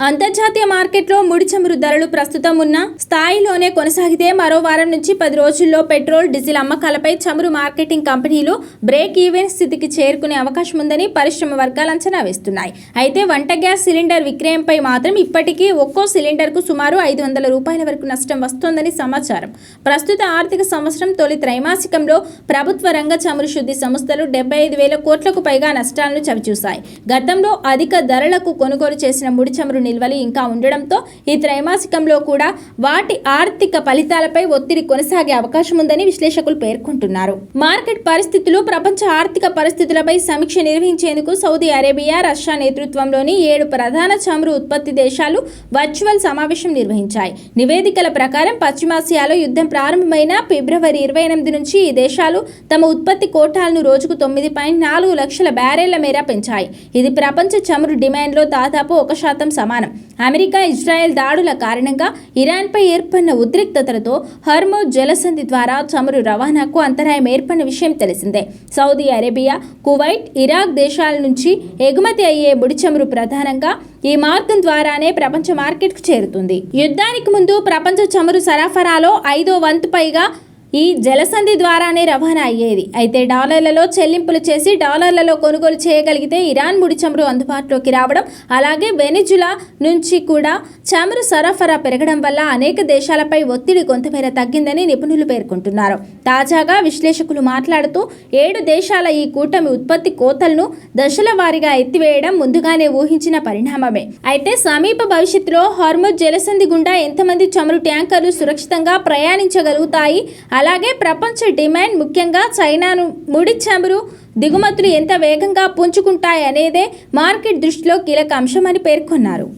అంతర్జాతీయ మార్కెట్లో ముడి చమురు ధరలు ప్రస్తుతం ఉన్న స్థాయిలోనే కొనసాగితే మరో వారం నుంచి 10 రోజుల్లో పెట్రోల్, డీజిల్ అమ్మకాలపై చమురు మార్కెటింగ్ కంపెనీలు బ్రేక్ ఈవెన్ స్థితికి చేరుకునే అవకాశం ఉందని పరిశ్రమ వర్గాలు అంచనా వేస్తున్నాయి. అయితే వంట గ్యాస్ సిలిండర్ విక్రయంపై మాత్రం ఇప్పటికీ ఒక్కో సిలిండర్కు సుమారు 500 రూపాయల వరకు నష్టం వస్తోందని సమాచారం. ప్రస్తుత ఆర్థిక సంవత్సరం తొలి త్రైమాసికంలో ప్రభుత్వ రంగ చమురు శుద్ధి సంస్థలు 75,000 కోట్లకు పైగా నష్టాలను చవిచూశాయి. గతంలో అధిక ధరలకు కొనుగోలు చేసిన ముడి చమురు నిల్వలు ఇంకా ఉండడంతో ఈ త్రైమాసికంలో కూడా వాటి ఆర్థిక ఫలితాలపై ఒత్తిడి కొనసాగే అవకాశం ఉందని విశ్లేషకులు పేర్కొంటున్నారు. మార్కెట్ పరిస్థితులు, ప్రపంచ ఆర్థిక పరిస్థితులపై సమీక్ష నిర్వహించేందుకు సౌదీ అరేబియా, రష్యా నేతృత్వంలోని 7 ప్రధాన చమురు ఉత్పత్తి దేశాలు వర్చువల్ సమావేశం నిర్వహించాయి. నివేదికల ప్రకారం పశ్చిమాసియాలో యుద్ధం ప్రారంభమైన ఫిబ్రవరి 28 నుంచి ఈ దేశాలు తమ ఉత్పత్తి కోటాలను రోజుకు 9.4 లక్షల బ్యారెళ్ల మేర పెంచాయి. ఇది ప్రపంచ చమురు డిమాండ్లో దాదాపు 1% సమానం. అమెరికా, ఇజ్రాయెల్ దాడుల కారణంగా ఇరాన్పై ఏర్పడిన ఉద్రిక్తతలతో హర్మోజ్ జలసంధి ద్వారా చమురు రవాణాకు అంతరాయం ఏర్పడిన విషయం తెలిసిందే. సౌదీ అరేబియా, కువైట్, ఇరాక్ దేశాల నుంచి ఎగుమతి అయ్యే ముడి చమురు ప్రధానంగా ఈ మార్గం ద్వారానే ప్రపంచ మార్కెట్కు చేరుతుంది. యుద్ధానికి ముందు ప్రపంచ చమురు సరఫరాలో 5వ వంతు పైగా ఈ జలసంధి ద్వారానే రవాణా అయ్యేది. అయితే డాలర్లలో చెల్లింపులు చేసి డాలర్లలో కొనుగోలు చేయగలిగితే ఇరాన్ ముడి చమురు అందుబాటులోకి రావడం, అలాగే వెనిజులా నుంచి కూడా చమురు సరఫరా పెరగడం వల్ల అనేక దేశాలపై ఒత్తిడి కొంతమేర తగ్గిందని నిపుణులు పేర్కొంటున్నారు. తాజాగా విశ్లేషకులు మాట్లాడుతూ 7 దేశాల ఈ కూటమి ఉత్పత్తి కోతలను దశల వారీగా ఎత్తివేయడం ముందుగానే ఊహించిన పరిణామమే. అయితే సమీప భవిష్యత్తులో హార్ముజ్ జలసంధి గుండా ఎంతమంది చమురు ట్యాంకర్లు సురక్షితంగా ప్రయాణించగలుగుతాయి, అలాగే ప్రపంచ డిమాండ్, ముఖ్యంగా చైనాను ముడి చమురు దిగుమతులు ఎంత వేగంగా పుంజుకుంటాయనేదే మార్కెట్ దృష్టిలో కీలక అంశమని పేర్కొన్నారు.